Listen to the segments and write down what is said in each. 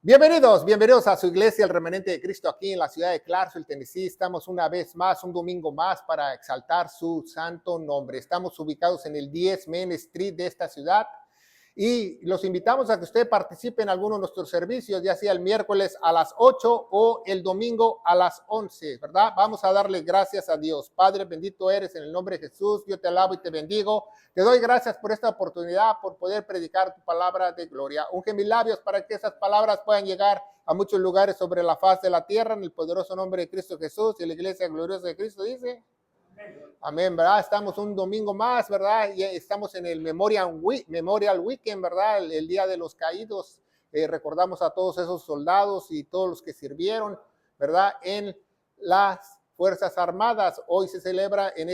Bienvenidos a su iglesia, el Remanente de Cristo, aquí en la ciudad de Clarksville, Tennessee. Estamos una vez más, un domingo más, para exaltar su santo nombre. Estamos ubicados en el 10 Main Street de esta ciudad y los invitamos a que usted participe en alguno de nuestros servicios, ya sea el miércoles a las 8 o el domingo a las 11, ¿verdad? Vamos a darle gracias a Dios. Padre, bendito eres en el nombre de Jesús. Yo te alabo y te bendigo. Te doy gracias por esta oportunidad, por poder predicar tu palabra de gloria. Unge mis labios para que esas palabras puedan llegar a muchos lugares sobre la faz de la tierra, en el poderoso nombre de Cristo Jesús. Y la iglesia gloriosa de Cristo dice: amén, ¿verdad? Estamos un domingo más, ¿verdad? Y estamos en el Memorial Weekend, ¿verdad? El Día de los Caídos. Recordamos a todos esos soldados y todos los que sirvieron, ¿verdad? En las Fuerzas Armadas. Hoy se celebra en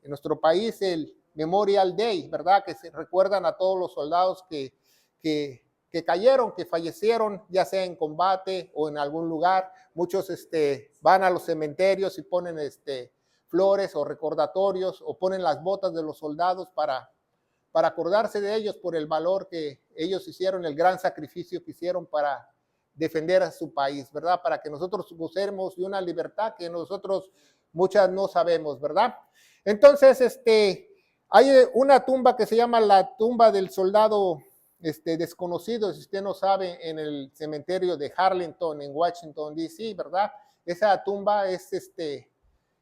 nuestro país el Memorial Day, ¿verdad? Que se recuerdan a todos los soldados que cayeron, que fallecieron, ya sea en combate o en algún lugar. Muchos van a los cementerios y ponen flores o recordatorios, o ponen las botas de los soldados para acordarse de ellos por el valor que ellos hicieron, el gran sacrificio que hicieron para defender a su país, ¿verdad? Para que nosotros gocemos de una libertad que nosotros muchas no sabemos, ¿verdad? Entonces, hay una tumba que se llama la tumba del soldado desconocido, si usted no sabe, en el cementerio de Arlington, en Washington, D.C., ¿verdad? Esa tumba es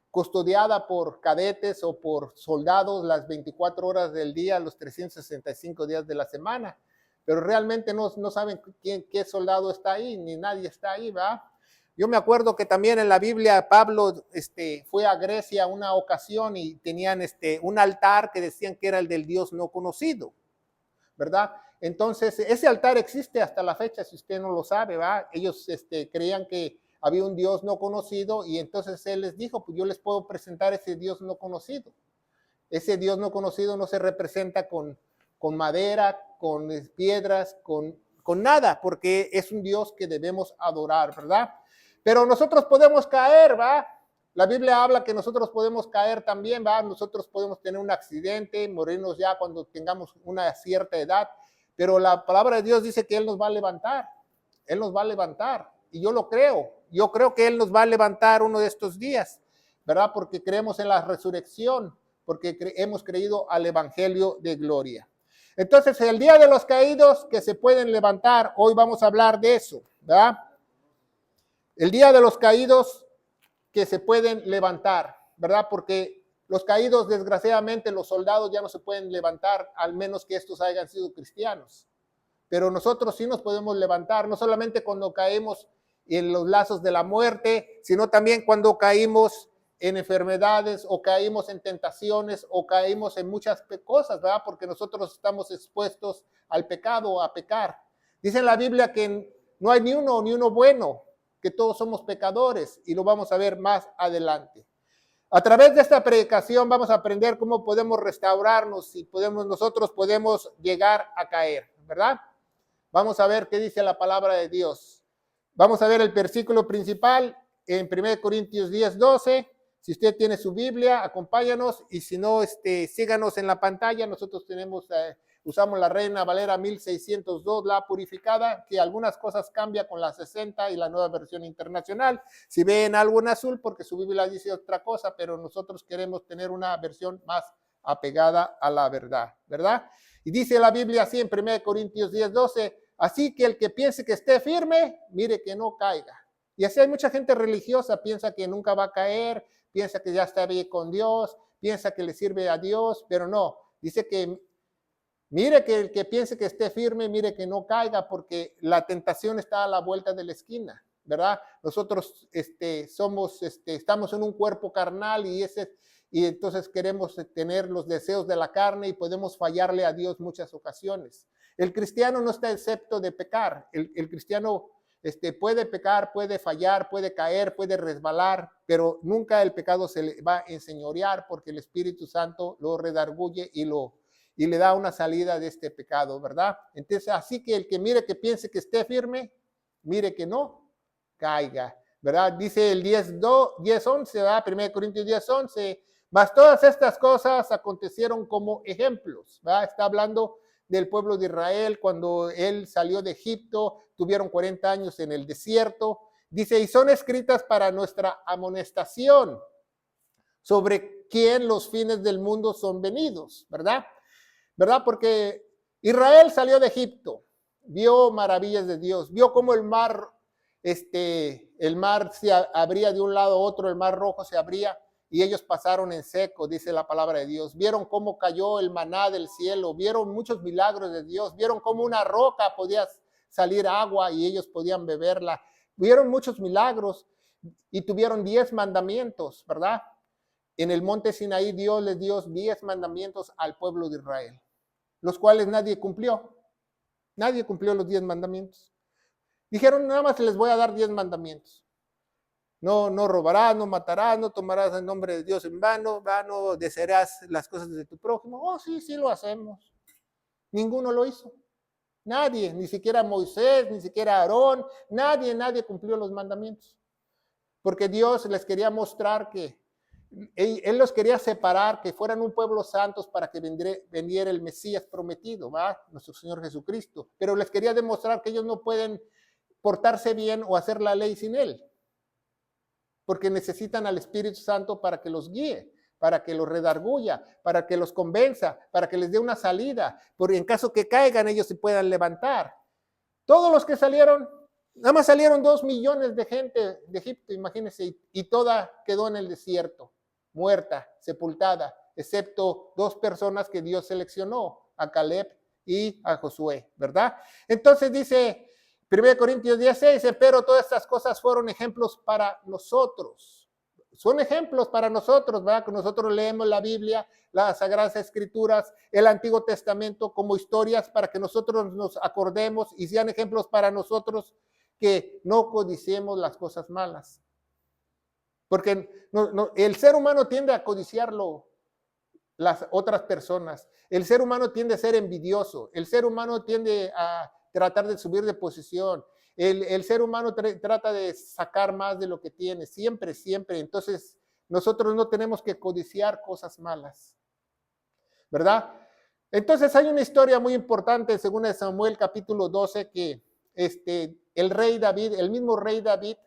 custodiada por cadetes o por soldados las 24 horas del día, los 365 días de la semana. Pero realmente no saben qué soldado está ahí, ni nadie está ahí, ¿verdad? Yo me acuerdo que también en la Biblia Pablo fue a Grecia una ocasión y tenían un altar que decían que era el del Dios no conocido, ¿verdad? Entonces, ese altar existe hasta la fecha, si usted no lo sabe, ¿verdad? Ellos creían que había un Dios no conocido, y entonces él les dijo: pues yo les puedo presentar ese Dios no conocido. Ese Dios no conocido no se representa con madera, con piedras, con nada, porque es un Dios que debemos adorar, ¿verdad? Pero nosotros podemos caer, ¿va? La Biblia habla que nosotros podemos caer también, ¿va? Nosotros podemos tener un accidente, morirnos ya cuando tengamos una cierta edad, pero la palabra de Dios dice que Él nos va a levantar. Él nos va a levantar, y yo lo creo. Yo creo que Él nos va a levantar uno de estos días, ¿verdad? Porque creemos en la resurrección, porque hemos creído al evangelio de gloria. Entonces, el día de los caídos que se pueden levantar, hoy vamos a hablar de eso, ¿verdad? El día de los caídos que se pueden levantar, ¿verdad? Porque los caídos, desgraciadamente, los soldados ya no se pueden levantar, al menos que estos hayan sido cristianos. Pero nosotros sí nos podemos levantar, no solamente cuando caemos en los lazos de la muerte, sino también cuando caímos en enfermedades, o caímos en tentaciones, o caímos en muchas cosas, ¿verdad? Porque nosotros estamos expuestos al pecado, a pecar. Dice en la Biblia que no hay ni uno bueno, que todos somos pecadores, y lo vamos a ver más adelante. A través de esta predicación vamos a aprender cómo podemos restaurarnos, y nosotros podemos llegar a caer, ¿verdad? Vamos a ver qué dice la palabra de Dios. Vamos a ver el versículo principal en 1 Corintios 10:12. Si usted tiene su Biblia, acompáñanos, y si no, síganos en la pantalla. Nosotros usamos la Reina Valera 1602, la purificada, que algunas cosas cambian con la 60 y la nueva versión internacional. Si ven algo en azul, porque su Biblia dice otra cosa, pero nosotros queremos tener una versión más apegada a la verdad, ¿verdad? Y dice la Biblia así en 1 Corintios 10:12: así que el que piense que esté firme, mire que no caiga. Y así hay mucha gente religiosa, piensa que nunca va a caer, piensa que ya está bien con Dios, piensa que le sirve a Dios, pero no. Dice que mire que el que piense que esté firme, mire que no caiga, porque la tentación está a la vuelta de la esquina, ¿verdad? Nosotros estamos en un cuerpo carnal, y entonces queremos tener los deseos de la carne, y podemos fallarle a Dios muchas ocasiones. El cristiano no está excepto de pecar. El cristiano puede pecar, puede fallar, puede caer, puede resbalar, pero nunca el pecado se le va a enseñorear, porque el Espíritu Santo lo redarguye y le da una salida de este pecado, ¿verdad? Entonces, así que el que mire que piense que esté firme, mire que no caiga, ¿verdad? Dice el 10:11, ¿verdad? 1 Corintios 10:11, mas todas estas cosas acontecieron como ejemplos, ¿verdad? Está hablando del pueblo de Israel cuando él salió de Egipto, tuvieron 40 años en el desierto. Dice, y son escritas para nuestra amonestación sobre quién los fines del mundo son venidos, ¿verdad? ¿Verdad? Porque Israel salió de Egipto, vio maravillas de Dios, vio cómo el mar se abría de un lado a otro, el mar rojo se abría y ellos pasaron en seco, dice la palabra de Dios. Vieron cómo cayó el maná del cielo, vieron muchos milagros de Dios, vieron cómo una roca podía salir agua y ellos podían beberla. Vieron muchos milagros y tuvieron 10 mandamientos, ¿verdad? En el monte Sinaí Dios les dio 10 mandamientos al pueblo de Israel, los cuales nadie cumplió. Nadie cumplió los 10 mandamientos. Dijeron, nada más les voy a dar 10 mandamientos. No robarás, no matarás, no tomarás el nombre de Dios en vano, desearás las cosas de tu prójimo. Oh, sí lo hacemos. Ninguno lo hizo. Nadie, ni siquiera Moisés, ni siquiera Aarón, nadie cumplió los mandamientos. Porque Dios les quería mostrar que Él los quería separar, que fueran un pueblo santos para que vendiera el Mesías prometido, ¿va? Nuestro Señor Jesucristo. Pero les quería demostrar que ellos no pueden portarse bien o hacer la ley sin Él. Porque necesitan al Espíritu Santo para que los guíe, para que los redarguya, para que los convenza, para que les dé una salida, porque en caso que caigan ellos se puedan levantar. Todos los que salieron, nada más salieron 2 millones de gente de Egipto, imagínense, y toda quedó en el desierto, muerta, sepultada, excepto 2 personas que Dios seleccionó, a Caleb y a Josué, ¿verdad? Entonces dice 1 Corintios 16, pero todas estas cosas fueron ejemplos para nosotros. Son ejemplos para nosotros, ¿verdad? Que nosotros leemos la Biblia, las Sagradas Escrituras, el Antiguo Testamento como historias para que nosotros nos acordemos y sean ejemplos para nosotros que no codiciemos las cosas malas. Porque el ser humano tiende a codiciarlo las otras personas. El ser humano tiende a ser envidioso. El ser humano tiende a tratar de subir de posición. El ser humano trata de sacar más de lo que tiene, siempre. Entonces, nosotros no tenemos que codiciar cosas malas, ¿verdad? Entonces, hay una historia muy importante en 2 Samuel capítulo 12 que el rey David, el mismo rey David,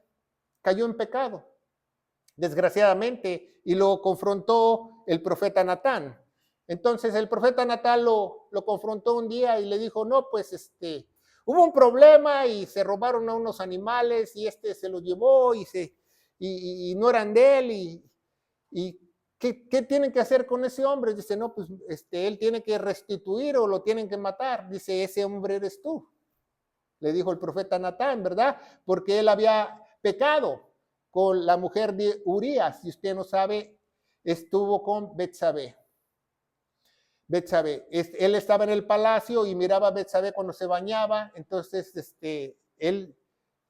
cayó en pecado, desgraciadamente, y lo confrontó el profeta Natán. Entonces, el profeta Natán lo confrontó un día y le dijo, no, pues hubo un problema y se robaron a unos animales y se los llevó y no eran de él y ¿qué tienen que hacer con ese hombre? Dice, no, pues él tiene que restituir o lo tienen que matar. Dice, ese hombre eres tú, le dijo el profeta Natán, ¿verdad? Porque él había pecado con la mujer de Urías, si usted no sabe, estuvo con Betsabé. Él estaba en el palacio y miraba a Betsabé cuando se bañaba, entonces él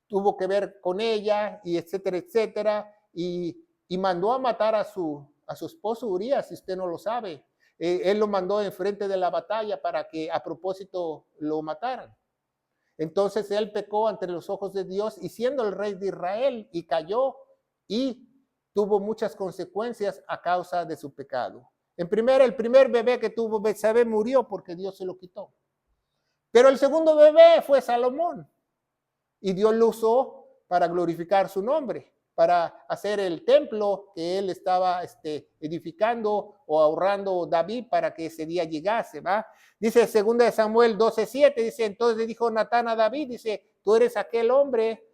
tuvo que ver con ella y etcétera, y mandó a matar a su esposo Urías, si usted no lo sabe. Él lo mandó enfrente de la batalla para que a propósito lo mataran. Entonces él pecó ante los ojos de Dios y siendo el rey de Israel y cayó y tuvo muchas consecuencias a causa de su pecado. El primer bebé que tuvo Betsabé murió porque Dios se lo quitó. Pero el segundo bebé fue Salomón y Dios lo usó para glorificar su nombre, para hacer el templo que él estaba edificando o ahorrando David para que ese día llegase, ¿va? Dice 2 Samuel 12:7, dice, entonces le dijo Natán a David, dice, tú eres aquel hombre,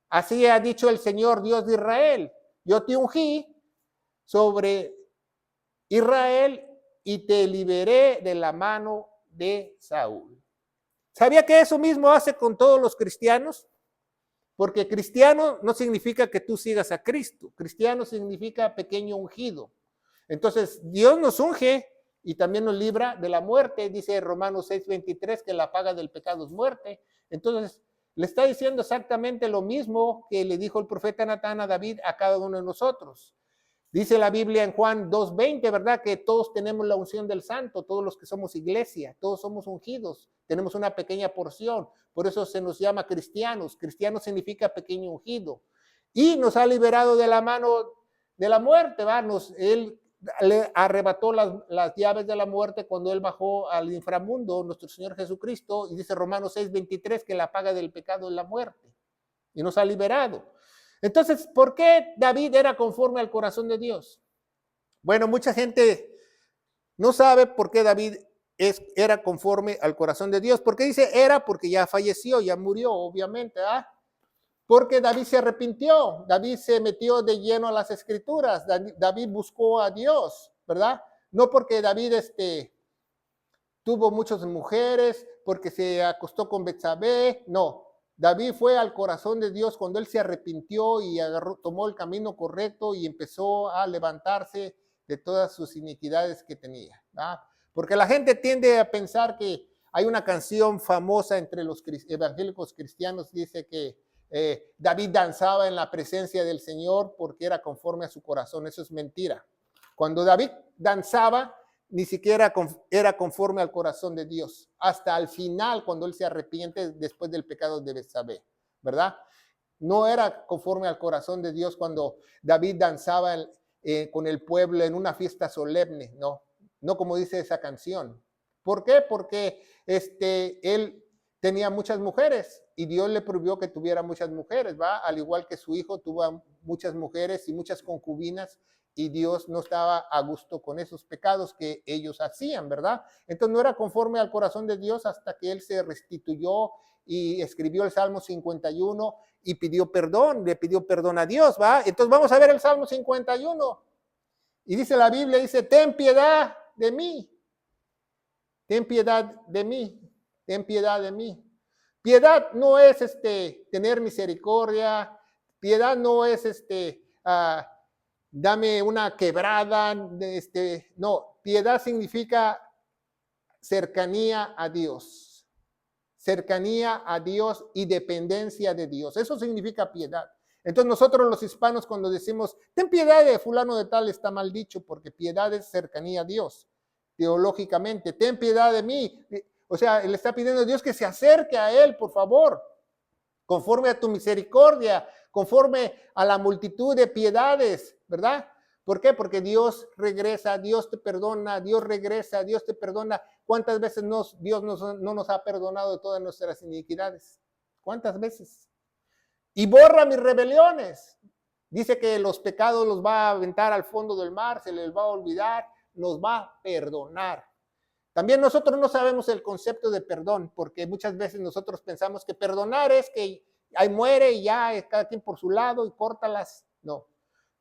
así ha dicho el Señor Dios de Israel, yo te ungí sobre Israel y te liberé de la mano de Saúl. ¿Sabía que eso mismo hace con todos los cristianos? Porque cristiano no significa que tú sigas a Cristo. Cristiano significa pequeño ungido. Entonces, Dios nos unge y también nos libra de la muerte. Dice Romanos 6:23 que la paga del pecado es muerte. Entonces, le está diciendo exactamente lo mismo que le dijo el profeta Natán a David a cada uno de nosotros. Dice la Biblia en Juan 2:20, ¿verdad? Que todos tenemos la unción del santo, todos los que somos iglesia, todos somos ungidos, tenemos una pequeña porción, por eso se nos llama cristianos. Cristiano significa pequeño ungido. Y nos ha liberado de la mano de la muerte, ¿verdad? Él le arrebató las llaves de la muerte cuando él bajó al inframundo, nuestro Señor Jesucristo, y dice Romanos 6:23 que la paga del pecado es la muerte, y nos ha liberado. Entonces, ¿por qué David era conforme al corazón de Dios? Bueno, mucha gente no sabe por qué David era conforme al corazón de Dios. ¿Por qué dice era? Porque ya falleció, ya murió, obviamente, ¿ah? Porque David se arrepintió, David se metió de lleno a las escrituras, David buscó a Dios, ¿verdad? No porque David tuvo muchas mujeres, porque se acostó con Betsabé, no. David fue al corazón de Dios cuando él se arrepintió y tomó el camino correcto y empezó a levantarse de todas sus iniquidades que tenía, ¿verdad? Porque la gente tiende a pensar que hay una canción famosa entre los evangélicos cristianos, dice que David danzaba en la presencia del Señor porque era conforme a su corazón. Eso es mentira. Cuando David danzaba, ni siquiera era conforme al corazón de Dios. Hasta al final, cuando él se arrepiente después del pecado de Betsabé, ¿verdad? No era conforme al corazón de Dios cuando David danzaba con el pueblo en una fiesta solemne, no como dice esa canción. ¿Por qué? Porque él tenía muchas mujeres y Dios le prohibió que tuviera muchas mujeres, ¿va? Al igual que su hijo tuvo muchas mujeres y muchas concubinas y Dios no estaba a gusto con esos pecados que ellos hacían, ¿verdad? Entonces no era conforme al corazón de Dios hasta que él se restituyó y escribió el Salmo 51 y pidió perdón, le pidió perdón a Dios, ¿va? Entonces vamos a ver el Salmo 51 y dice la Biblia, dice, ten piedad de mí, ten piedad de mí, ten piedad de mí. Piedad no es tener misericordia, piedad no es dame una quebrada, no, piedad significa cercanía a Dios y dependencia de Dios, eso significa piedad. Entonces nosotros los hispanos cuando decimos, ten piedad de fulano de tal, está mal dicho, porque piedad es cercanía a Dios, teológicamente, ten piedad de mí, o sea, le está pidiendo a Dios que se acerque a él, por favor, conforme a tu misericordia, conforme a la multitud de piedades, ¿verdad? ¿Por qué? Porque Dios regresa, Dios te perdona, Dios regresa, Dios te perdona. ¿Cuántas veces Dios no nos ha perdonado de todas nuestras iniquidades? ¿Cuántas veces? Y borra mis rebeliones. Dice que los pecados los va a aventar al fondo del mar, se les va a olvidar, nos va a perdonar. También nosotros no sabemos el concepto de perdón, porque muchas veces nosotros pensamos que perdonar es que ahí muere y ya cada quien por su lado y córtalas. No.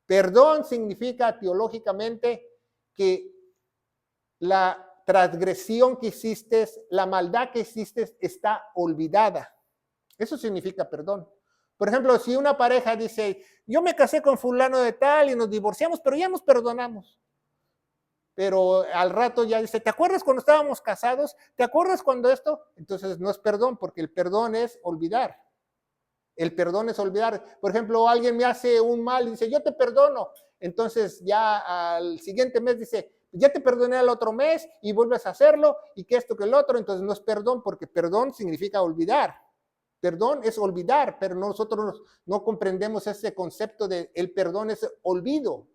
Perdón significa teológicamente que la transgresión que hiciste, la maldad que hiciste está olvidada. Eso significa perdón. Por ejemplo, si una pareja dice, yo me casé con fulano de tal y nos divorciamos, pero ya nos perdonamos. Pero al rato ya dice, ¿te acuerdas cuando estábamos casados? ¿Te acuerdas cuando esto? Entonces no es perdón, porque el perdón es olvidar. El perdón es olvidar. Por ejemplo, alguien me hace un mal y dice, yo te perdono. Entonces ya al siguiente mes dice, ya te perdoné al otro mes y vuelves a hacerlo y que esto que el otro. Entonces no es perdón, porque perdón significa olvidar. Perdón es olvidar, pero nosotros no comprendemos ese concepto de el perdón es olvido.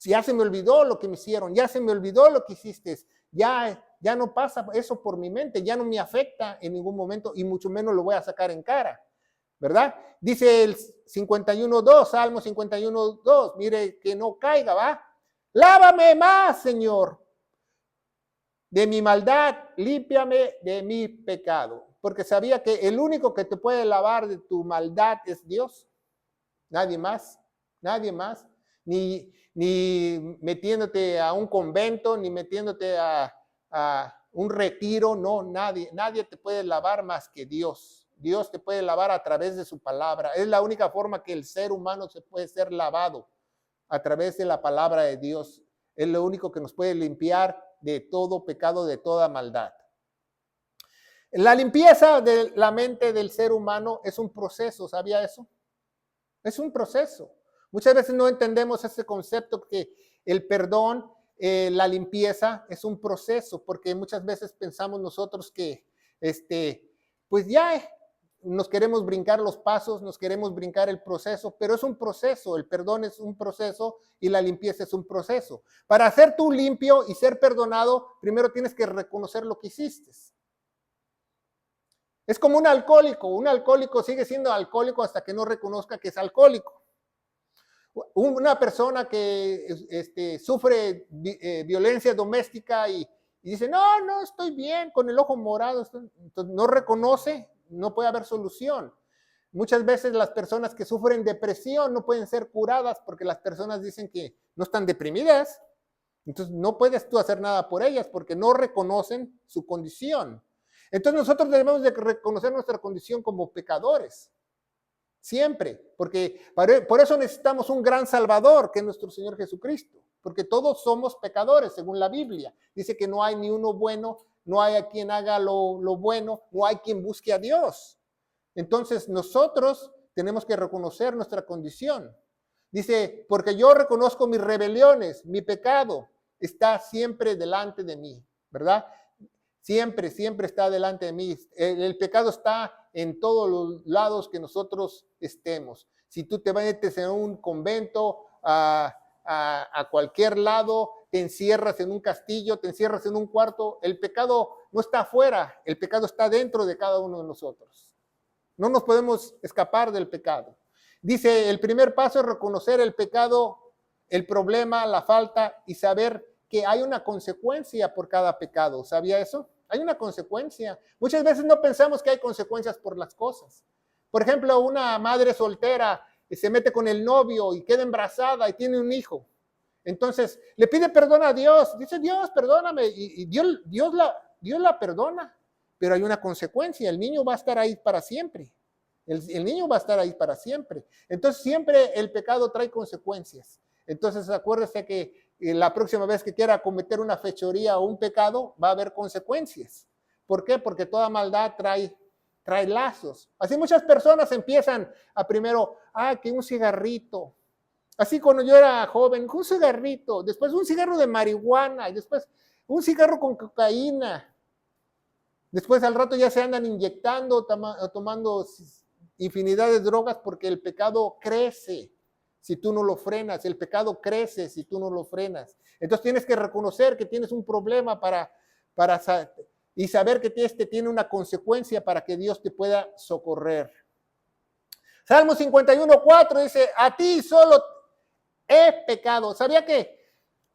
Ya se me olvidó lo que me hicieron, ya se me olvidó lo que hiciste, ya no pasa eso por mi mente, ya no me afecta en ningún momento y mucho menos lo voy a sacar en cara, ¿verdad? Dice el 51.2, Salmo 51.2, mire que no caiga, ¿va? Lávame más, Señor, de mi maldad, límpiame de mi pecado, porque sabía que el único que te puede lavar de tu maldad es Dios, nadie más, ni metiéndote a un convento, ni metiéndote a un retiro, no, nadie te puede lavar más que Dios. Dios te puede lavar a través de su palabra. Es la única forma que el ser humano se puede ser lavado, a través de la palabra de Dios. Es lo único que nos puede limpiar de todo pecado, de toda maldad. La limpieza de la mente del ser humano es un proceso, ¿sabía eso? Es un proceso. Muchas veces no entendemos ese concepto que el perdón, la limpieza es un proceso, porque muchas veces pensamos nosotros que, pues ya nos queremos brincar los pasos, nos queremos brincar el proceso, pero es un proceso, el perdón es un proceso y la limpieza es un proceso. Para ser tú limpio y ser perdonado, primero tienes que reconocer lo que hiciste. Es como un alcohólico sigue siendo alcohólico hasta que no reconozca que es alcohólico. Una persona que sufre violencia doméstica y dice, no, estoy bien, con el ojo morado, entonces no reconoce, no puede haber solución. Muchas veces las personas que sufren depresión no pueden ser curadas porque las personas dicen que no están deprimidas, entonces no puedes tú hacer nada por ellas porque no reconocen su condición. Entonces nosotros debemos de reconocer nuestra condición como pecadores. Siempre, porque por eso necesitamos un gran Salvador, que es nuestro Señor Jesucristo, porque todos somos pecadores, según la Biblia. Dice que no hay ni uno bueno, no hay a quien haga lo bueno, no hay quien busque a Dios. Entonces nosotros tenemos que reconocer nuestra condición. Dice, porque yo reconozco mis rebeliones, mi pecado está siempre delante de mí, ¿verdad? Siempre está delante de mí. El pecado está en todos los lados que nosotros estemos. Si tú te metes en un convento, a cualquier lado, te encierras en un castillo, te encierras en un cuarto, el pecado no está afuera, el pecado está dentro de cada uno de nosotros. No nos podemos escapar del pecado. Dice, el primer paso es reconocer el pecado, el problema, la falta y saber que hay una consecuencia por cada pecado. ¿Sabía eso? Hay una consecuencia. Muchas veces no pensamos que hay consecuencias por las cosas. Por ejemplo, una madre soltera se mete con el novio y queda embarazada y tiene un hijo. Entonces, le pide perdón a Dios. Dice, Dios, perdóname. Y Dios la perdona. Pero hay una consecuencia. El niño va a estar ahí para siempre. El niño va a estar ahí para siempre. Entonces, siempre el pecado trae consecuencias. Entonces, acuérdese que la próxima vez que quiera cometer una fechoría o un pecado, va a haber consecuencias. ¿Por qué? Porque toda maldad trae lazos. Así muchas personas empiezan a primero, que un cigarrito. Así cuando yo era joven, un cigarrito, después un cigarro de marihuana, y después un cigarro con cocaína. Después al rato ya se andan inyectando, tomando infinidad de drogas porque el pecado crece. Si tú no lo frenas, el pecado crece si tú no lo frenas. Entonces tienes que reconocer que tienes un problema y saber que este tiene una consecuencia para que Dios te pueda socorrer. Salmo 51:4 dice, a ti solo he pecado. ¿Sabía que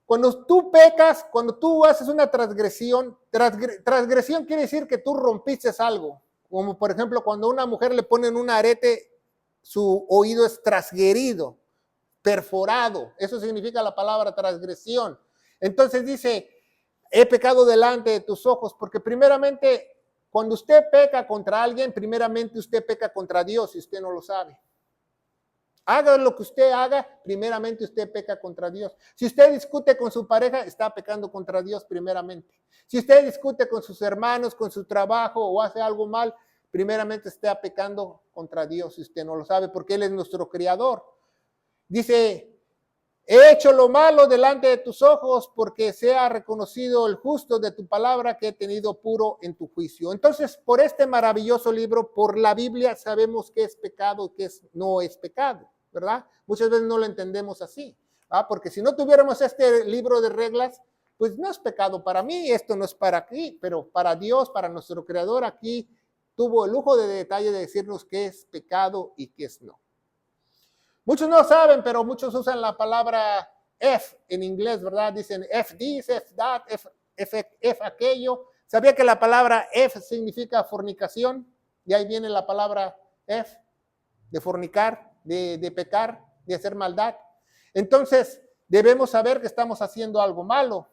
cuando tú pecas, cuando tú haces una transgresión quiere decir que tú rompiste algo? Como por ejemplo cuando a una mujer le ponen un arete, su oído es transgredido, perforado. Eso significa la palabra transgresión. Entonces dice, he pecado delante de tus ojos, porque primeramente, cuando usted peca contra alguien, primeramente usted peca contra Dios y usted no lo sabe. Haga lo que usted haga, primeramente usted peca contra Dios. Si usted discute con su pareja, está pecando contra Dios primeramente. Si usted discute con sus hermanos, con su trabajo o hace algo mal, primeramente está pecando contra Dios y usted no lo sabe porque Él es nuestro creador. Dice, he hecho lo malo delante de tus ojos porque sea reconocido el justo de tu palabra que he tenido puro en tu juicio. Entonces, por este maravilloso libro, por la Biblia, sabemos qué es pecado y qué no es pecado, ¿verdad? Muchas veces no lo entendemos así, porque si no tuviéramos este libro de reglas, pues no es pecado para mí, esto no es para aquí, pero para Dios, para nuestro Creador, aquí tuvo el lujo de detalle de decirnos qué es pecado y qué es no. Muchos no saben, pero muchos usan la palabra F en inglés, ¿verdad? Dicen F this, F that, F aquello. ¿Sabía que la palabra F significa fornicación? Y ahí viene la palabra F, de fornicar, de pecar, de hacer maldad. Entonces, debemos saber que estamos haciendo algo malo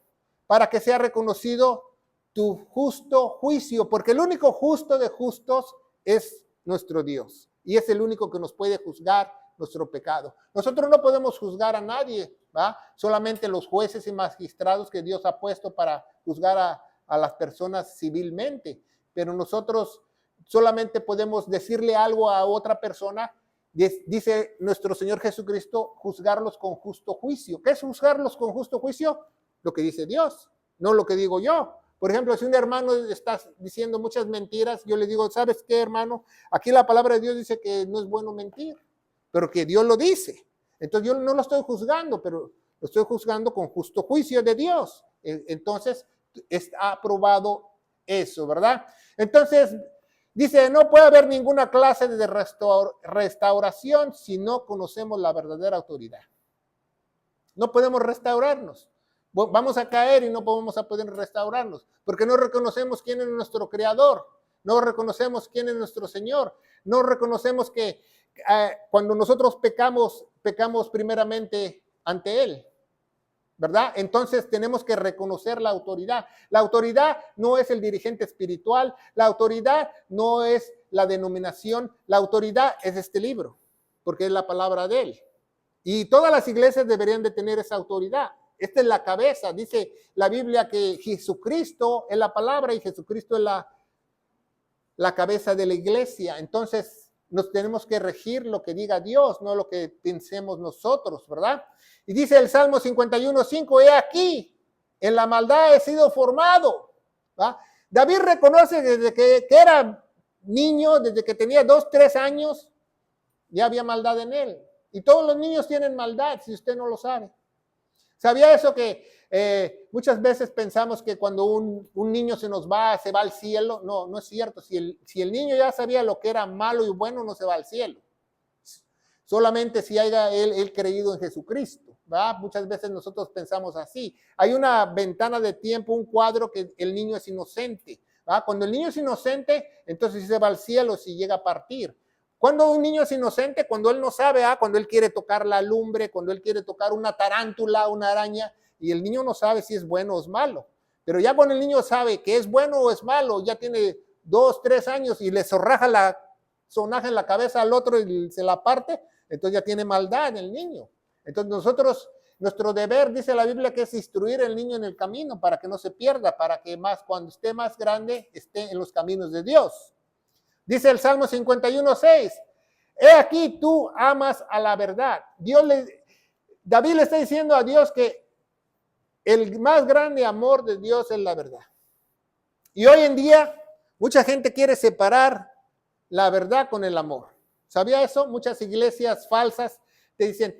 para que sea reconocido tu justo juicio, porque el único justo de justos es nuestro Dios. Y es el único que nos puede juzgar nuestro pecado. Nosotros no podemos juzgar a nadie, ¿va? Solamente los jueces y magistrados que Dios ha puesto para juzgar a las personas civilmente. Pero nosotros solamente podemos decirle algo a otra persona. Dice nuestro Señor Jesucristo, juzgarlos con justo juicio. ¿Qué es juzgarlos con justo juicio? Lo que dice Dios, no lo que digo yo. Por ejemplo, si un hermano está diciendo muchas mentiras, yo le digo, ¿sabes qué, hermano? Aquí la palabra de Dios dice que no es bueno mentir, pero que Dios lo dice. Entonces yo no lo estoy juzgando, pero lo estoy juzgando con justo juicio de Dios. Entonces está aprobado eso, ¿verdad? Entonces dice, no puede haber ninguna clase de restauración si no conocemos la verdadera autoridad. No podemos restaurarnos. Vamos a caer y no vamos a poder restaurarnos, porque no reconocemos quién es nuestro Creador, no reconocemos quién es nuestro Señor, no reconocemos que cuando nosotros pecamos primeramente ante Él, ¿verdad? Entonces tenemos que reconocer la autoridad. La autoridad no es el dirigente espiritual, la autoridad no es la denominación, la autoridad es este libro, porque es la palabra de Él. Y todas las iglesias deberían de tener esa autoridad. Esta es la cabeza. Dice la Biblia que Jesucristo es la palabra y Jesucristo es la cabeza de la iglesia. Entonces nos tenemos que regir lo que diga Dios, no lo que pensemos nosotros, ¿verdad? Y dice el Salmo 51:5, he aquí, en la maldad he sido formado. ¿Va? David reconoce desde que era niño, desde que tenía 2, 3 años, ya había maldad en él. Y todos los niños tienen maldad, si usted no lo sabe. ¿Sabía eso que muchas veces pensamos que cuando un niño se va al cielo? No, no es cierto. Si el niño ya sabía lo que era malo y bueno, no se va al cielo. Solamente si haya él creído en Jesucristo, ¿verdad? Muchas veces nosotros pensamos así. Hay una ventana de tiempo, un cuadro que el niño es inocente, ¿verdad? Cuando el niño es inocente, entonces sí se va al cielo si llega a partir. Cuando un niño es inocente, cuando él no sabe, cuando él quiere tocar la lumbre, cuando él quiere tocar una tarántula, una araña, y el niño no sabe si es bueno o es malo. Pero ya cuando el niño sabe que es bueno o es malo, ya tiene 2, 3 años y le zorraja la sonaja en la cabeza al otro y se la parte, entonces ya tiene maldad en el niño. Entonces nosotros, nuestro deber, dice la Biblia, que es instruir al niño en el camino para que no se pierda, para que cuando esté más grande, esté en los caminos de Dios. Dice el Salmo 51:6, he aquí tú amas a la verdad. David le está diciendo a Dios que el más grande amor de Dios es la verdad. Y hoy en día mucha gente quiere separar la verdad con el amor. ¿Sabía eso? Muchas iglesias falsas te dicen,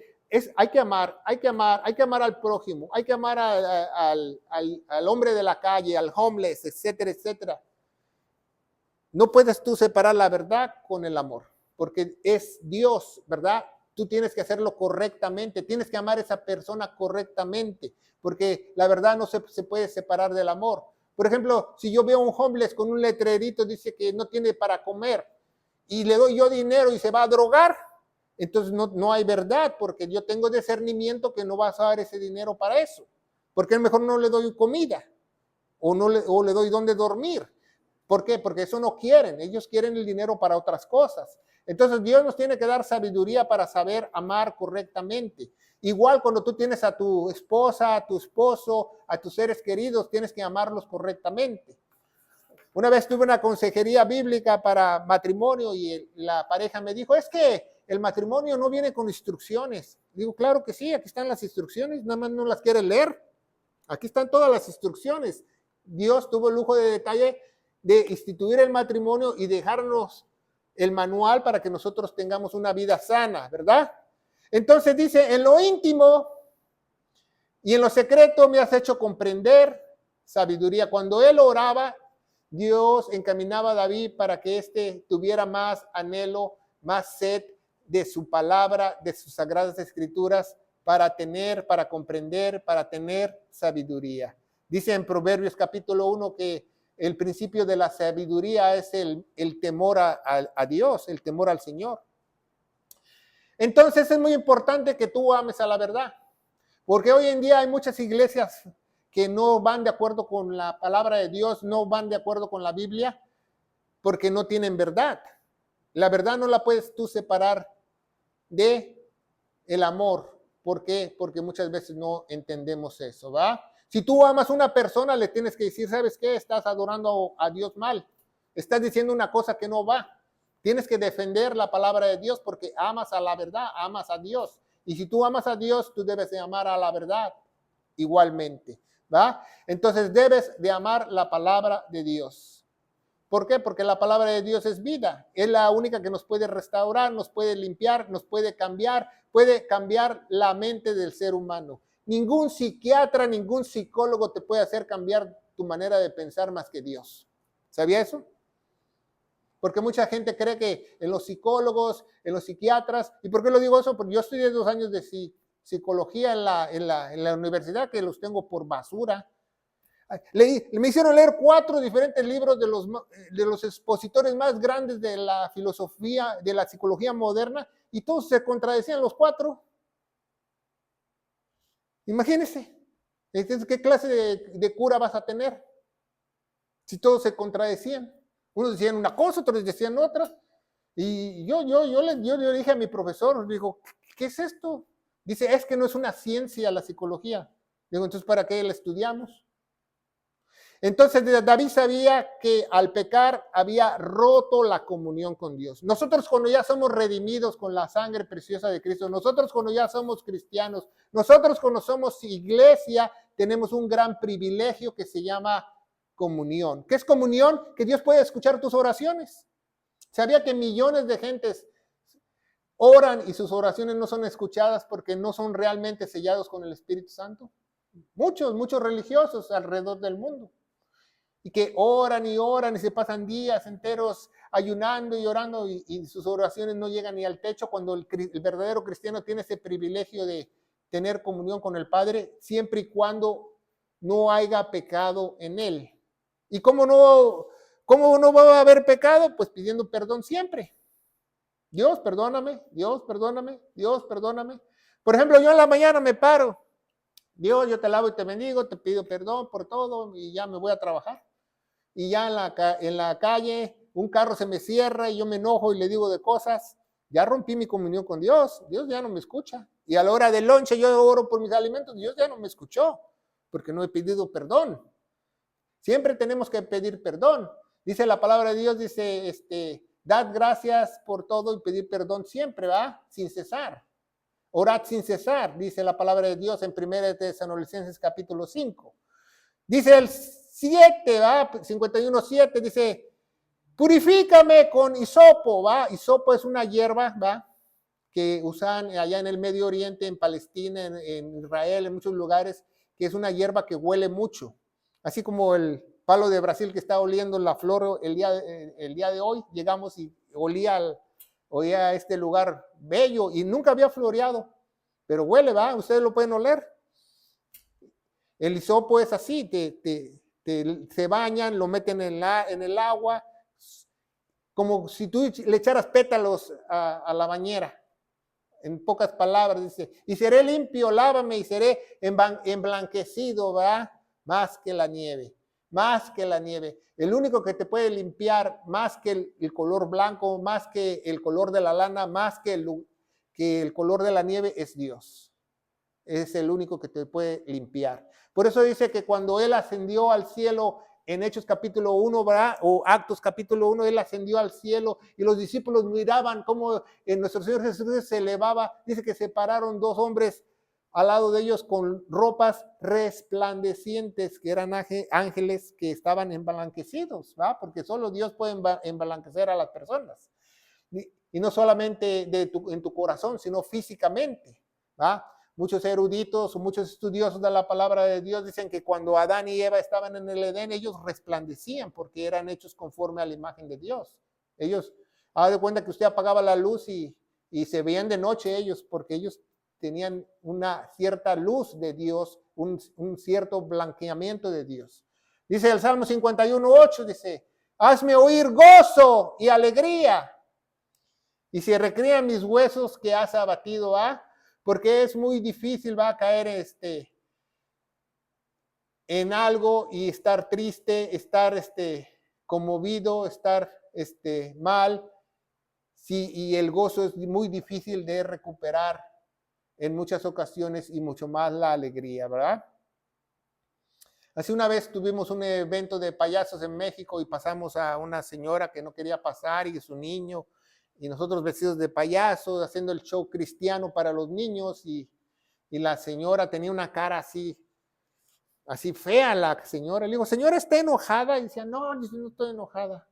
hay que amar al prójimo, hay que amar al hombre de la calle, al homeless, etcétera, etcétera. No puedes tú separar la verdad con el amor, porque es Dios, ¿verdad? Tú tienes que hacerlo correctamente, tienes que amar a esa persona correctamente, porque la verdad no se puede separar del amor. Por ejemplo, si yo veo a un homeless con un letrerito, dice que no tiene para comer, y le doy yo dinero y se va a drogar, entonces no hay verdad, porque yo tengo discernimiento que no vas a dar ese dinero para eso, porque mejor no le doy comida, o le doy donde dormir. ¿Por qué? Porque eso no quieren, ellos quieren el dinero para otras cosas. Entonces Dios nos tiene que dar sabiduría para saber amar correctamente. Igual cuando tú tienes a tu esposa, a tu esposo, a tus seres queridos, tienes que amarlos correctamente. Una vez tuve una consejería bíblica para matrimonio y la pareja me dijo, es que el matrimonio no viene con instrucciones. Digo, claro que sí, aquí están las instrucciones, nada más no las quiere leer. Aquí están todas las instrucciones. Dios tuvo el lujo de detalle de instituir el matrimonio y dejarnos el manual para que nosotros tengamos una vida sana, ¿verdad? Entonces dice, en lo íntimo y en lo secreto me has hecho comprender sabiduría. Cuando él oraba, Dios encaminaba a David para que éste tuviera más anhelo, más sed de su palabra, de sus sagradas escrituras, para comprender, para tener sabiduría. Dice en Proverbios capítulo 1 que el principio de la sabiduría es el temor a Dios, el temor al Señor. Entonces es muy importante que tú ames a la verdad, porque hoy en día hay muchas iglesias que no van de acuerdo con la palabra de Dios, no van de acuerdo con la Biblia, porque no tienen verdad. La verdad no la puedes tú separar de el amor. ¿Por qué? Porque muchas veces no entendemos eso, ¿va? Si tú amas a una persona, le tienes que decir, ¿sabes qué? Estás adorando a Dios mal. Estás diciendo una cosa que no va. Tienes que defender la palabra de Dios porque amas a la verdad, amas a Dios. Y si tú amas a Dios, tú debes de amar a la verdad igualmente. ¿va? Entonces debes de amar la palabra de Dios. ¿Por qué? Porque la palabra de Dios es vida. Es la única que nos puede restaurar, nos puede limpiar, nos puede cambiar la mente del ser humano. Ningún psiquiatra, ningún psicólogo te puede hacer cambiar tu manera de pensar más que Dios. ¿Sabía eso? Porque mucha gente cree que en los psicólogos, en los psiquiatras, ¿y por qué lo digo eso? Porque yo estudié 2 años de psicología en la universidad, que los tengo por basura. Me hicieron leer 4 diferentes libros de los expositores más grandes de la filosofía, de la psicología moderna, y todos se contradecían los 4. Imagínense, entonces, ¿qué clase de cura vas a tener? Si todos se contradecían. Unos decían una cosa, otros decían otra. Y yo le dije a mi profesor, digo, ¿qué es esto? Dice, es que no es una ciencia la psicología. Digo, entonces, ¿para qué la estudiamos? Entonces David sabía que al pecar había roto la comunión con Dios. Nosotros cuando ya somos redimidos con la sangre preciosa de Cristo, nosotros cuando ya somos cristianos, nosotros cuando somos iglesia, tenemos un gran privilegio que se llama comunión. ¿Qué es comunión? Que Dios puede escuchar tus oraciones. ¿Sabía que millones de gentes oran y sus oraciones no son escuchadas porque no son realmente sellados con el Espíritu Santo? Muchos religiosos alrededor del mundo. Y que oran y se pasan días enteros ayunando y orando y sus oraciones no llegan ni al techo, cuando el verdadero cristiano tiene ese privilegio de tener comunión con el Padre siempre y cuando no haya pecado en él. ¿Y cómo no va a haber pecado? Pues pidiendo perdón siempre. Dios, perdóname, Dios, perdóname, Dios, perdóname. Por ejemplo, yo en la mañana me paro. Dios, yo te alabo y te bendigo, te pido perdón por todo y ya me voy a trabajar. Y ya en la calle un carro se me cierra y yo me enojo y le digo de cosas, ya rompí mi comunión con Dios, Dios ya no me escucha. Y a la hora del lonche yo oro por mis alimentos, Dios ya no me escuchó, porque no he pedido perdón. Siempre tenemos que pedir perdón. Dice la palabra de Dios, dice, dad gracias por todo y pedir perdón siempre, ¿va? Sin cesar. Orad sin cesar, dice la palabra de Dios en 1 Tesalonicenses capítulo 5. Dice el 7, ¿va? 51:7, dice, purifícame con hisopo, ¿va? Hisopo es una hierba, ¿va? Que usan allá en el Medio Oriente, en Palestina, en Israel, en muchos lugares, que es una hierba que huele mucho. Así como el palo de Brasil que está oliendo la flor el día de hoy, llegamos y olía a este lugar bello y nunca había floreado, pero huele, ¿va? Ustedes lo pueden oler. El hisopo es así, se bañan, lo meten en el agua, como si tú le echaras pétalos a la bañera. En pocas palabras dice, y seré limpio, lávame y seré emblanquecido, ¿verdad? Más que la nieve, más que la nieve. El único que te puede limpiar más que el color blanco, más que el color de la lana, más que el color de la nieve es Dios. Es el único que te puede limpiar. Por eso dice que cuando Él ascendió al cielo en Hechos capítulo 1, ¿verdad? O Actos capítulo 1, Él ascendió al cielo y los discípulos miraban cómo nuestro Señor Jesús se elevaba. Dice que se pararon 2 hombres al lado de ellos con ropas resplandecientes, que eran ángeles que estaban emblanquecidos, ¿verdad? Porque solo Dios puede emblanquecer a las personas. Y no solamente en tu corazón, sino físicamente, ¿verdad? Muchos eruditos o muchos estudiosos de la palabra de Dios dicen que cuando Adán y Eva estaban en el Edén, ellos resplandecían porque eran hechos conforme a la imagen de Dios. Ellos, haga de cuenta que usted apagaba la luz y se veían de noche ellos, porque ellos tenían una cierta luz de Dios, un cierto blanqueamiento de Dios. Dice el Salmo 51:8, dice, hazme oír gozo y alegría, y se recrean mis huesos que has abatido, porque es muy difícil, va a caer en algo y estar triste, estar conmovido, estar mal, sí, y el gozo es muy difícil de recuperar en muchas ocasiones y mucho más la alegría, ¿verdad? Hace una vez tuvimos un evento de payasos en México y pasamos a una señora que no quería pasar y su niño, y nosotros vestidos de payasos, haciendo el show cristiano para los niños, y la señora tenía una cara así así fea la señora. Le digo, señora, ¿está enojada? Y decía, no, dice, no estoy enojada.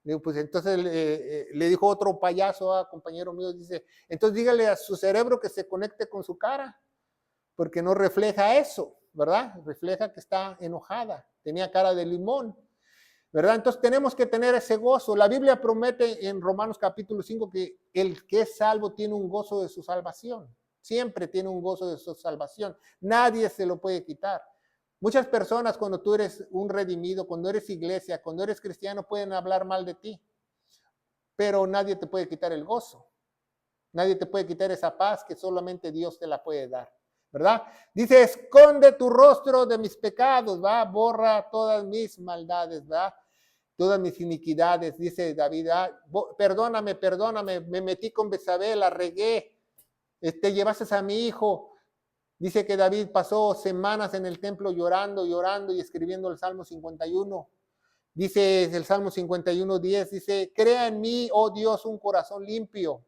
Le digo, pues entonces le dijo otro payaso, compañero mío, dice, entonces dígale a su cerebro que se conecte con su cara, porque no refleja eso, ¿verdad? Refleja que está enojada, tenía cara de limón, ¿verdad? Entonces tenemos que tener ese gozo. La Biblia promete en Romanos capítulo 5 que el que es salvo tiene un gozo de su salvación. Siempre tiene un gozo de su salvación. Nadie se lo puede quitar. Muchas personas cuando tú eres un redimido, cuando eres iglesia, cuando eres cristiano, pueden hablar mal de ti, pero nadie te puede quitar el gozo. Nadie te puede quitar esa paz que solamente Dios te la puede dar, ¿verdad? Dice, esconde tu rostro de mis pecados, ¿va? Borra todas mis maldades, ¿va? Todas mis iniquidades, dice David, perdóname, perdóname, me metí con Betsabé, la regué, llevaste a mi hijo. Dice que David pasó semanas en el templo llorando, llorando y escribiendo el Salmo 51. Dice el Salmo 51:10, dice, crea en mí, oh Dios, un corazón limpio,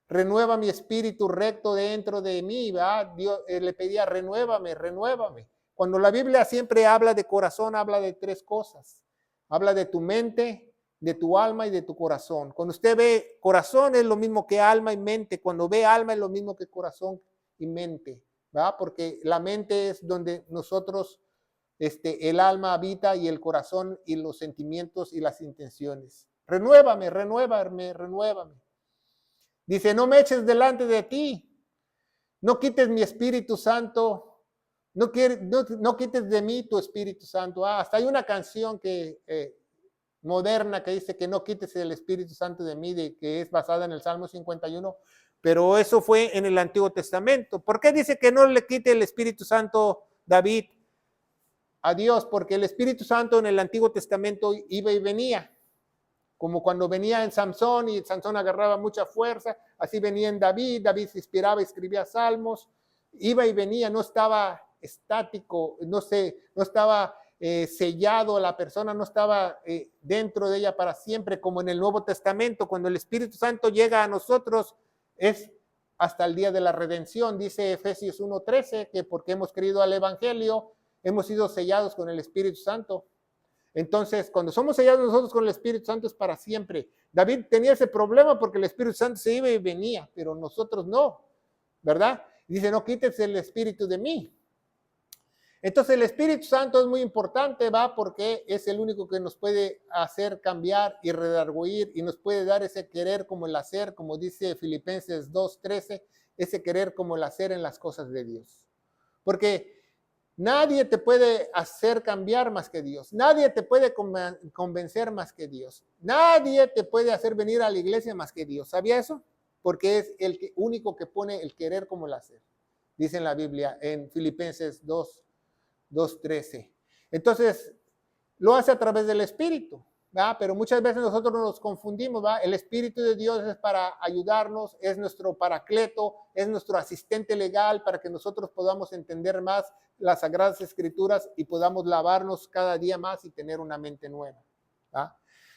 renueva mi espíritu recto dentro de mí, ¿verdad? Dios le pedía, renuévame, renuévame. Cuando la Biblia siempre habla de corazón, habla de tres cosas. Habla de tu mente, de tu alma y de tu corazón. Cuando usted ve corazón es lo mismo que alma y mente. Cuando ve alma es lo mismo que corazón y mente, ¿verdad? Porque la mente es donde nosotros, el alma habita y el corazón y los sentimientos y las intenciones. Renuévame, renuévame, renuévame. Dice, no me eches delante de ti, no quites mi Espíritu Santo, no quites de mí tu Espíritu Santo. Hasta hay una canción que moderna que dice que no quites el Espíritu Santo de mí, que es basada en el Salmo 51, pero eso fue en el Antiguo Testamento. ¿Por qué dice que no le quite el Espíritu Santo David a Dios? Porque el Espíritu Santo en el Antiguo Testamento iba y venía. Como cuando venía en Samson y Samson agarraba mucha fuerza, así venía en David, David se inspiraba, escribía salmos, iba y venía, no estaba estático, no estaba sellado, la persona no estaba dentro de ella para siempre, como en el Nuevo Testamento. Cuando el Espíritu Santo llega a nosotros es hasta el día de la redención. Dice Efesios 1:13 que porque hemos creído al Evangelio, hemos sido sellados con el Espíritu Santo. Entonces, cuando somos sellados nosotros con el Espíritu Santo es para siempre. David tenía ese problema porque el Espíritu Santo se iba y venía, pero nosotros no, ¿verdad? Dice, no quites el Espíritu de mí. Entonces, el Espíritu Santo es muy importante, ¿va? Porque es el único que nos puede hacer cambiar y redarguir y nos puede dar ese querer como el hacer, como dice Filipenses 2:13, ese querer como el hacer en las cosas de Dios. Porque nadie te puede hacer cambiar más que Dios. Nadie te puede convencer más que Dios. Nadie te puede hacer venir a la iglesia más que Dios. ¿Sabía eso? Porque es el único que pone el querer como el hacer. Dice en la Biblia, en Filipenses 2:13. Entonces, lo hace a través del Espíritu, ¿verdad? Pero muchas veces nosotros nos confundimos, ¿verdad? El Espíritu de Dios es para ayudarnos, es nuestro paracleto, es nuestro asistente legal para que nosotros podamos entender más las Sagradas Escrituras y podamos lavarnos cada día más y tener una mente nueva, ¿verdad?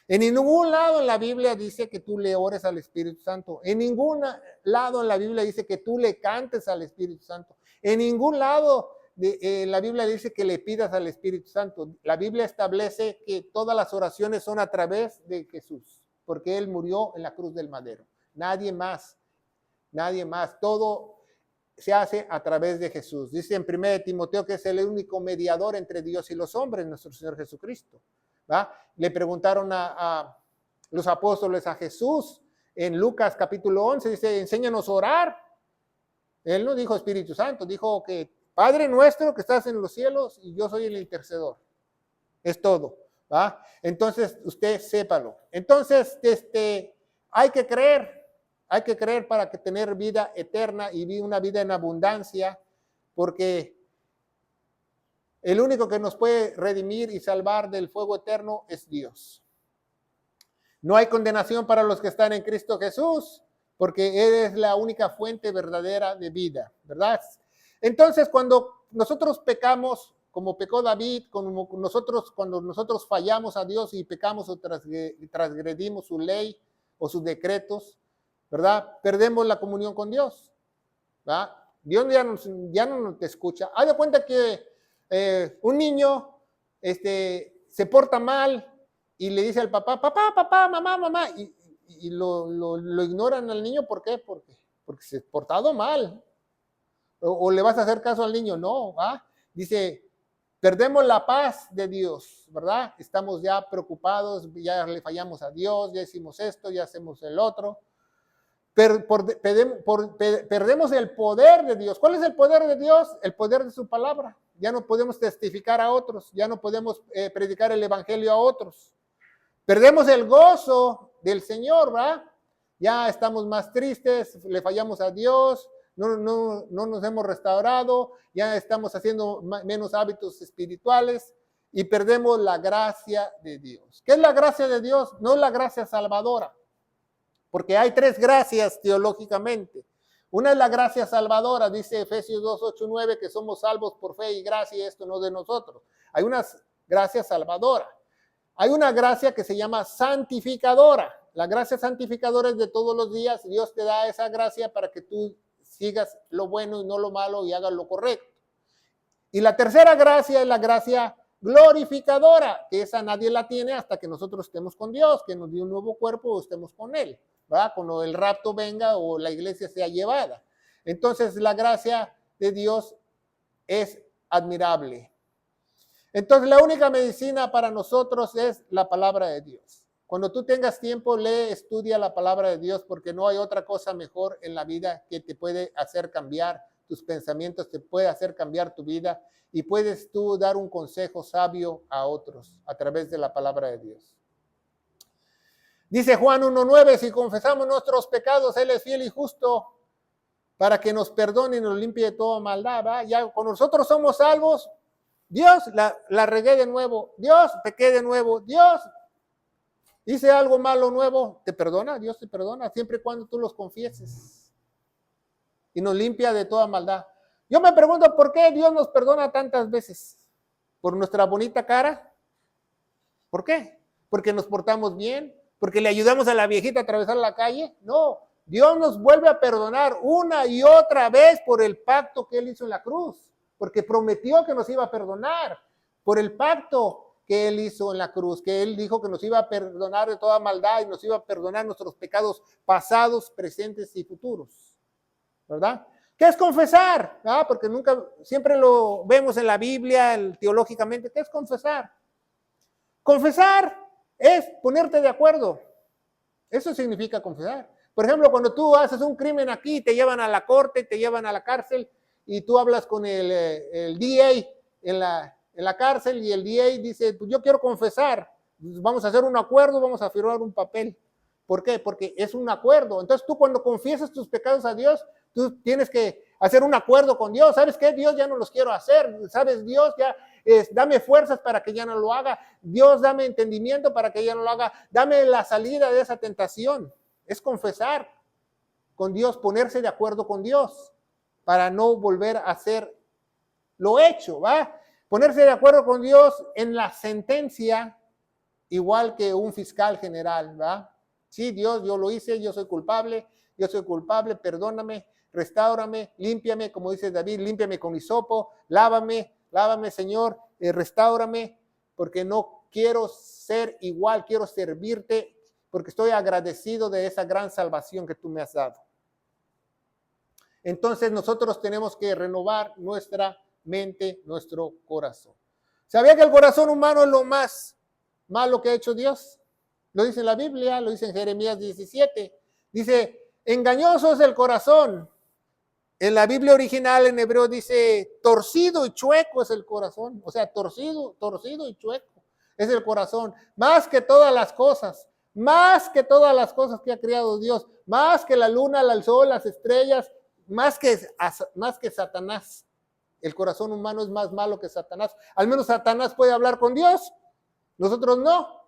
En ningún lado en la Biblia dice que tú le ores al Espíritu Santo. En ningún lado en la Biblia dice que tú le cantes al Espíritu Santo. En ningún lado la Biblia dice que le pidas al Espíritu Santo. La Biblia establece que todas las oraciones son a través de Jesús, porque Él murió en la cruz del madero. Nadie más, nadie más. Todo se hace a través de Jesús. Dice en 1 Timoteo que es el único mediador entre Dios y los hombres, nuestro Señor Jesucristo, ¿va? Le preguntaron a los apóstoles a Jesús en Lucas capítulo 11, dice, enséñanos a orar. Él no dijo Espíritu Santo, dijo que Padre nuestro que estás en los cielos y yo soy el intercedor. Es todo, ¿va? Entonces, usted sépalo. Entonces, hay que creer para que tener vida eterna y una vida en abundancia, porque el único que nos puede redimir y salvar del fuego eterno es Dios. No hay condenación para los que están en Cristo Jesús, porque Él es la única fuente verdadera de vida, ¿verdad? Entonces, cuando nosotros pecamos, como pecó David, cuando nosotros fallamos a Dios y pecamos o transgredimos su ley o sus decretos, ¿verdad? Perdemos la comunión con Dios, ¿verdad? Dios ya no te escucha. Haz de cuenta que un niño se porta mal y le dice al papá, papá, mamá, y lo ignoran al niño. ¿Por qué? Porque se ha portado mal. O le vas a hacer caso al niño, no, ¿va? Dice, perdemos la paz de Dios, ¿verdad? Estamos ya preocupados, ya le fallamos a Dios, ya hicimos esto, ya hacemos el otro. Perdemos el poder de Dios. ¿Cuál es el poder de Dios? El poder de su palabra. Ya no podemos testificar a otros, ya no podemos predicar el evangelio a otros. Perdemos el gozo del Señor, ¿verdad? Ya estamos más tristes, le fallamos a Dios, no nos hemos restaurado, ya estamos haciendo menos hábitos espirituales y perdemos la gracia de Dios. ¿Qué es la gracia de Dios? No es la gracia salvadora, porque hay tres gracias teológicamente. Una es la gracia salvadora, dice Efesios 2, 8, 9, que somos salvos por fe y gracia, y esto no de nosotros. Hay una gracia salvadora. Hay una gracia que se llama santificadora. La gracia santificadora es de todos los días. Dios te da esa gracia para que tú sigas lo bueno y no lo malo y hagas lo correcto. Y la tercera gracia es la gracia glorificadora, que esa nadie la tiene hasta que nosotros estemos con Dios, que nos dio un nuevo cuerpo o estemos con Él, ¿verdad? Cuando el rapto venga o la iglesia sea llevada. Entonces la gracia de Dios es admirable. Entonces la única medicina para nosotros es la palabra de Dios. Cuando tú tengas tiempo, lee, estudia la palabra de Dios, porque no hay otra cosa mejor en la vida que te puede hacer cambiar tus pensamientos, te puede hacer cambiar tu vida y puedes tú dar un consejo sabio a otros a través de la palabra de Dios. Dice Juan 1:9, si confesamos nuestros pecados, Él es fiel y justo para que nos perdone y nos limpie de toda maldad, ¿va? Ya cuando nosotros somos salvos, Dios, la regué de nuevo, Dios, pequé de nuevo, Dios, hice algo malo nuevo, te perdona, Dios te perdona, siempre y cuando tú los confieses. Y nos limpia de toda maldad. Yo me pregunto, ¿por qué Dios nos perdona tantas veces? ¿Por nuestra bonita cara? ¿Por qué? ¿Porque nos portamos bien? ¿Porque le ayudamos a la viejita a atravesar la calle? No, Dios nos vuelve a perdonar una y otra vez por el pacto que Él hizo en la cruz. Porque prometió que nos iba a perdonar por el pacto que Él hizo en la cruz, que Él dijo que nos iba a perdonar de toda maldad y nos iba a perdonar nuestros pecados pasados, presentes y futuros, ¿verdad? ¿Qué es confesar? ¿Ah? Porque siempre lo vemos en la Biblia, teológicamente. ¿Qué es confesar? Confesar es ponerte de acuerdo. Eso significa confesar. Por ejemplo, cuando tú haces un crimen aquí, te llevan a la corte, te llevan a la cárcel, y tú hablas con el DA en la cárcel y el DA dice, pues yo quiero confesar, vamos a hacer un acuerdo, vamos a firmar un papel. ¿Por qué? Porque es un acuerdo. Entonces tú cuando confiesas tus pecados a Dios, tú tienes que hacer un acuerdo con Dios. ¿Sabes qué? Dios, ya no los quiero hacer. ¿Sabes? Dios, ya dame fuerzas para que ya no lo haga. Dios, dame entendimiento para que ya no lo haga. Dame la salida de esa tentación. Es confesar con Dios, ponerse de acuerdo con Dios para no volver a hacer lo hecho, ¿va? Ponerse de acuerdo con Dios en la sentencia, igual que un fiscal general, ¿va? Sí, Dios, yo lo hice, yo soy culpable, perdóname, restáurame, límpiame, como dice David, límpiame con hisopo, lávame, Señor, restáurame, porque no quiero ser igual, quiero servirte, porque estoy agradecido de esa gran salvación que tú me has dado. Entonces nosotros tenemos que renovar nuestra mente, nuestro corazón. ¿Sabía que el corazón humano es lo más malo que ha hecho Dios? Lo dice en la Biblia, lo dice en Jeremías 17. Dice, engañoso es el corazón. En la Biblia original en hebreo dice, torcido y chueco es el corazón. O sea, torcido y chueco es el corazón. Más que todas las cosas que ha creado Dios. Más que la luna, el sol, las estrellas. Más que Satanás. El corazón humano es más malo que Satanás. Al menos Satanás puede hablar con Dios. Nosotros no.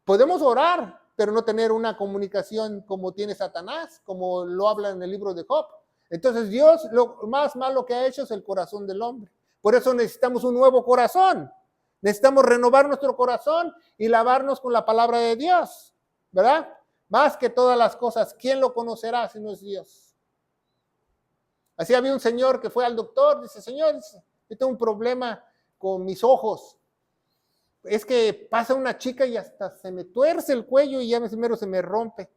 Podemos orar, pero no tener una comunicación como tiene Satanás, como lo habla en el libro de Job. Entonces Dios, lo más malo que ha hecho es el corazón del hombre. Por eso necesitamos un nuevo corazón. Necesitamos renovar nuestro corazón y lavarnos con la palabra de Dios, ¿verdad? Más que todas las cosas, ¿quién lo conocerá si no es Dios? Así había un señor que fue al doctor, dice, señor, yo tengo un problema con mis ojos. Es que pasa una chica y hasta se me tuerce el cuello y ya primero se me rompe.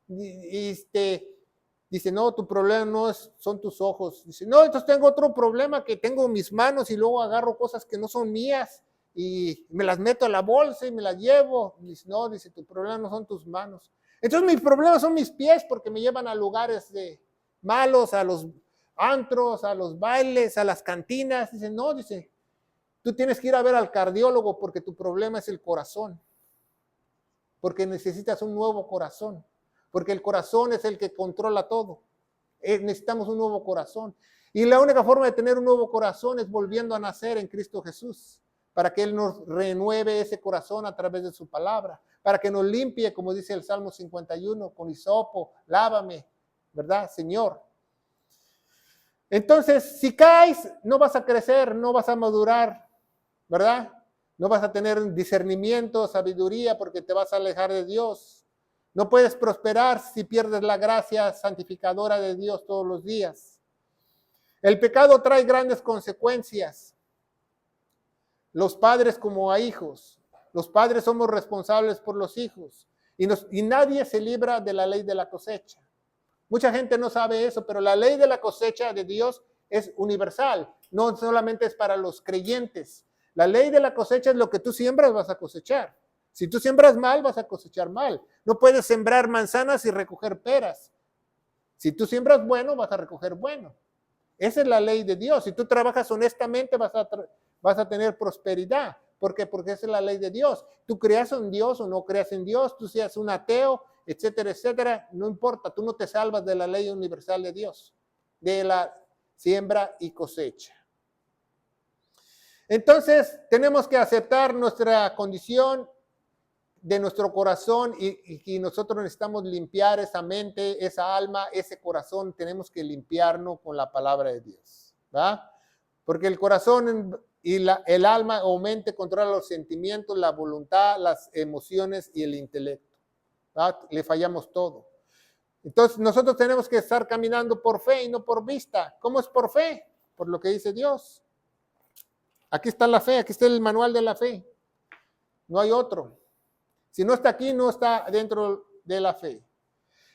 Dice, no, tu problema no son tus ojos. Dice, no, entonces tengo otro problema, que tengo mis manos y luego agarro cosas que no son mías y me las meto a la bolsa y me las llevo. Dice, no, dice, tu problema no son tus manos. Entonces mis problemas son mis pies porque me llevan a lugares malos, a los antros, a los bailes, a las cantinas. Dice, no, dice, tú tienes que ir a ver al cardiólogo porque tu problema es el corazón. Porque necesitas un nuevo corazón. Porque el corazón es el que controla todo. Necesitamos un nuevo corazón. Y la única forma de tener un nuevo corazón es volviendo a nacer en Cristo Jesús, para que Él nos renueve ese corazón a través de su palabra, para que nos limpie, como dice el Salmo 51, con hisopo, lávame, ¿verdad, Señor? Entonces, si caes, no vas a crecer, no vas a madurar, ¿verdad? No vas a tener discernimiento, sabiduría, porque te vas a alejar de Dios. No puedes prosperar si pierdes la gracia santificadora de Dios todos los días. El pecado trae grandes consecuencias. Los padres como a hijos. Los padres somos responsables por los hijos. Y nadie se libra de la ley de la cosecha. Mucha gente no sabe eso, pero la ley de la cosecha de Dios es universal. No solamente es para los creyentes. La ley de la cosecha es lo que tú siembras, vas a cosechar. Si tú siembras mal, vas a cosechar mal. No puedes sembrar manzanas y recoger peras. Si tú siembras bueno, vas a recoger bueno. Esa es la ley de Dios. Si tú trabajas honestamente, vas a tener prosperidad. ¿Por qué? Porque esa es la ley de Dios. Tú creas en Dios o no creas en Dios, tú seas un ateo, etcétera, etcétera, no importa. Tú no te salvas de la ley universal de Dios, de la siembra y cosecha. Entonces, tenemos que aceptar nuestra condición de nuestro corazón y nosotros necesitamos limpiar esa mente, esa alma, ese corazón. Tenemos que limpiarnos con la palabra de Dios, ¿verdad? Porque el corazón y el alma o mente controla los sentimientos, la voluntad, las emociones y el intelecto, ¿verdad? Le fallamos todo. Entonces nosotros tenemos que estar caminando por fe y no por vista. ¿Cómo es por fe? Por lo que dice Dios. Aquí está la fe, aquí está el manual de la fe. No hay otro. Si no está aquí, no está dentro de la fe.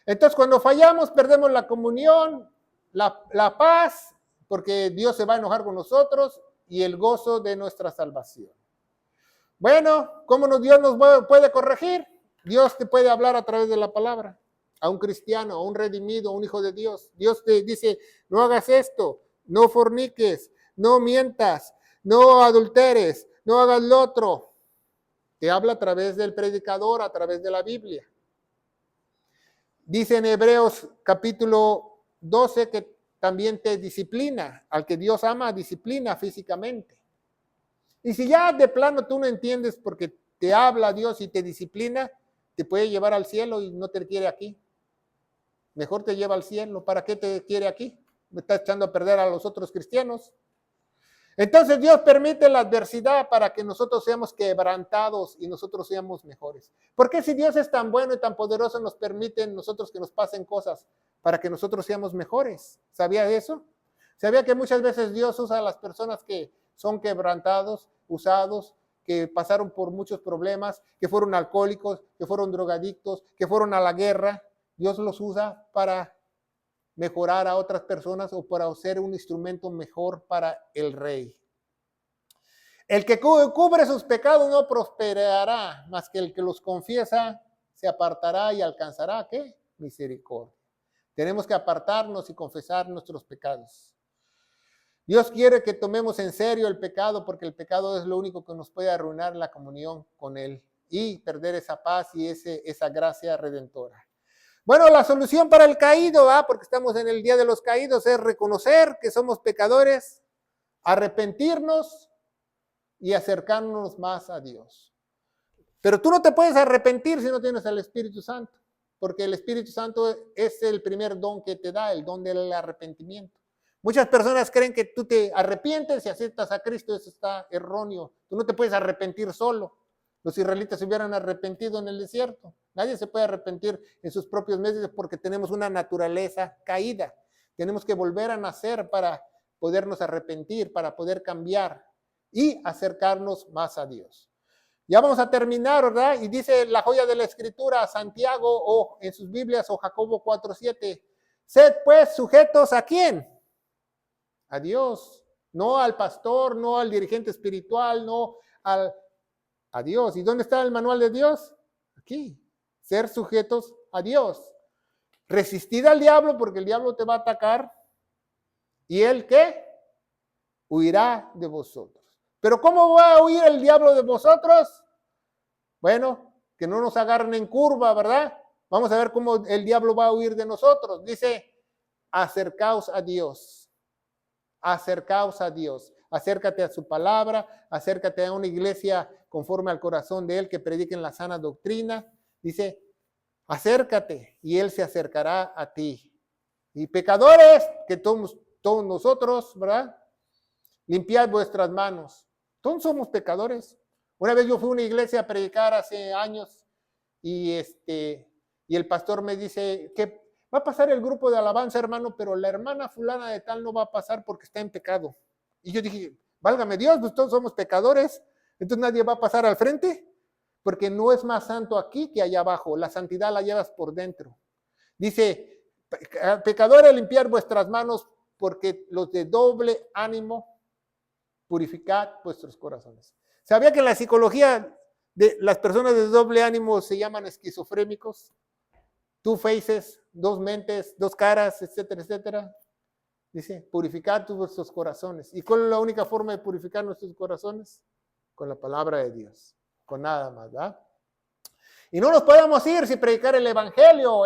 Entonces, cuando fallamos, perdemos la comunión, la paz, porque Dios se va a enojar con nosotros, y el gozo de nuestra salvación. Bueno, ¿cómo Dios nos puede corregir? Dios te puede hablar a través de la palabra. A un cristiano, a un redimido, a un hijo de Dios. Dios te dice, no hagas esto, no forniques, no mientas, no adulteres, no hagas lo otro. Te habla a través del predicador, a través de la Biblia. Dice en Hebreos capítulo 12 que también te disciplina. Al que Dios ama, disciplina físicamente. Y si ya de plano tú no entiendes porque te habla Dios y te disciplina, te puede llevar al cielo y no te quiere aquí. Mejor te lleva al cielo. ¿Para qué te quiere aquí? Me está echando a perder a los otros cristianos. Entonces Dios permite la adversidad para que nosotros seamos quebrantados y nosotros seamos mejores. ¿Por qué si Dios es tan bueno y tan poderoso nos permite nosotros que nos pasen cosas para que nosotros seamos mejores? ¿Sabía eso? ¿Sabía que muchas veces Dios usa a las personas que son quebrantados, usados, que pasaron por muchos problemas, que fueron alcohólicos, que fueron drogadictos, que fueron a la guerra? Dios los usa para mejorar a otras personas o para ser un instrumento mejor para el rey. El que cubre sus pecados no prosperará, más que el que los confiesa se apartará y alcanzará, ¿qué? Misericordia. Tenemos que apartarnos y confesar nuestros pecados. Dios quiere que tomemos en serio el pecado, porque el pecado es lo único que nos puede arruinar la comunión con Él y perder esa paz y esa gracia redentora. Bueno, la solución para el caído, porque estamos en el Día de los Caídos, es reconocer que somos pecadores, arrepentirnos y acercarnos más a Dios. Pero tú no te puedes arrepentir si no tienes al Espíritu Santo, porque el Espíritu Santo es el primer don que te da, el don del arrepentimiento. Muchas personas creen que tú te arrepientes y aceptas a Cristo, eso está erróneo. Tú no te puedes arrepentir solo. Los israelitas se hubieran arrepentido en el desierto. Nadie se puede arrepentir en sus propios medios porque tenemos una naturaleza caída. Tenemos que volver a nacer para podernos arrepentir, para poder cambiar y acercarnos más a Dios. Ya vamos a terminar, ¿verdad? Y dice la joya de la Escritura, Santiago o en sus Biblias o Jacobo 4:7, sed pues sujetos ¿a quién? A Dios, no al pastor, no al dirigente espiritual, no a Dios. ¿Y dónde está el manual de Dios? Aquí, ser sujetos a Dios. Resistid al diablo porque el diablo te va a atacar. ¿Y él qué? Huirá de vosotros. ¿Pero cómo va a huir el diablo de vosotros? Bueno, que no nos agarren en curva, ¿verdad? Vamos a ver cómo el diablo va a huir de nosotros. Dice, acercaos a Dios. Acercaos a Dios. Acércate a su palabra, acércate a una iglesia conforme al corazón de él que prediquen la sana doctrina. Dice, acércate y él se acercará a ti. Y pecadores, que todos nosotros, ¿verdad? Limpiad vuestras manos. Todos somos pecadores. Una vez yo fui a una iglesia a predicar hace años y el pastor me dice que va a pasar el grupo de alabanza, hermano, pero la hermana fulana de tal no va a pasar porque está en pecado. Y yo dije, válgame Dios, pues todos somos pecadores, entonces nadie va a pasar al frente, porque no es más santo aquí que allá abajo, la santidad la llevas por dentro. Dice, pecadores, limpiar vuestras manos, porque los de doble ánimo, purificad vuestros corazones. ¿Sabía que en la psicología de las personas de doble ánimo se llaman esquizofrénicos? Two faces, dos mentes, dos caras, etcétera, etcétera. Dice, purificar vuestros corazones. ¿Y cuál es la única forma de purificar nuestros corazones? Con la palabra de Dios, con nada más, ¿verdad? Y no nos podemos ir sin predicar el evangelio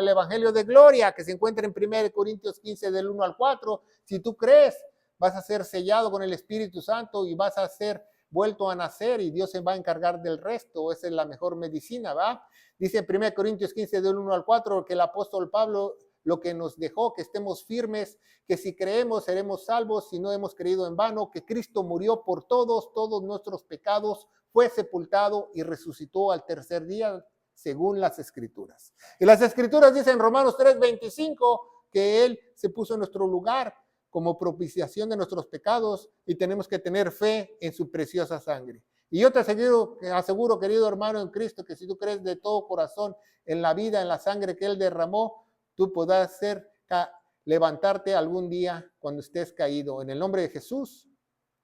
de gloria, que se encuentra en 1 Corintios 15, del 1 al 4. Si tú crees, vas a ser sellado con el Espíritu Santo y vas a ser vuelto a nacer y Dios se va a encargar del resto. Esa es la mejor medicina, ¿va? Dice en 1 Corintios 15, del 1 al 4, que el apóstol Pablo lo que nos dejó, que estemos firmes, que si creemos seremos salvos, si no hemos creído en vano, que Cristo murió por todos nuestros pecados, fue sepultado y resucitó al tercer día, según las Escrituras. Y las Escrituras dicen en Romanos 3:25 que Él se puso en nuestro lugar como propiciación de nuestros pecados y tenemos que tener fe en su preciosa sangre. Y yo te aseguro, querido hermano en Cristo, que si tú crees de todo corazón en la vida, en la sangre que Él derramó, tú podrás levantarte algún día cuando estés caído. En el nombre de Jesús,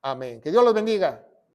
amén. Que Dios los bendiga.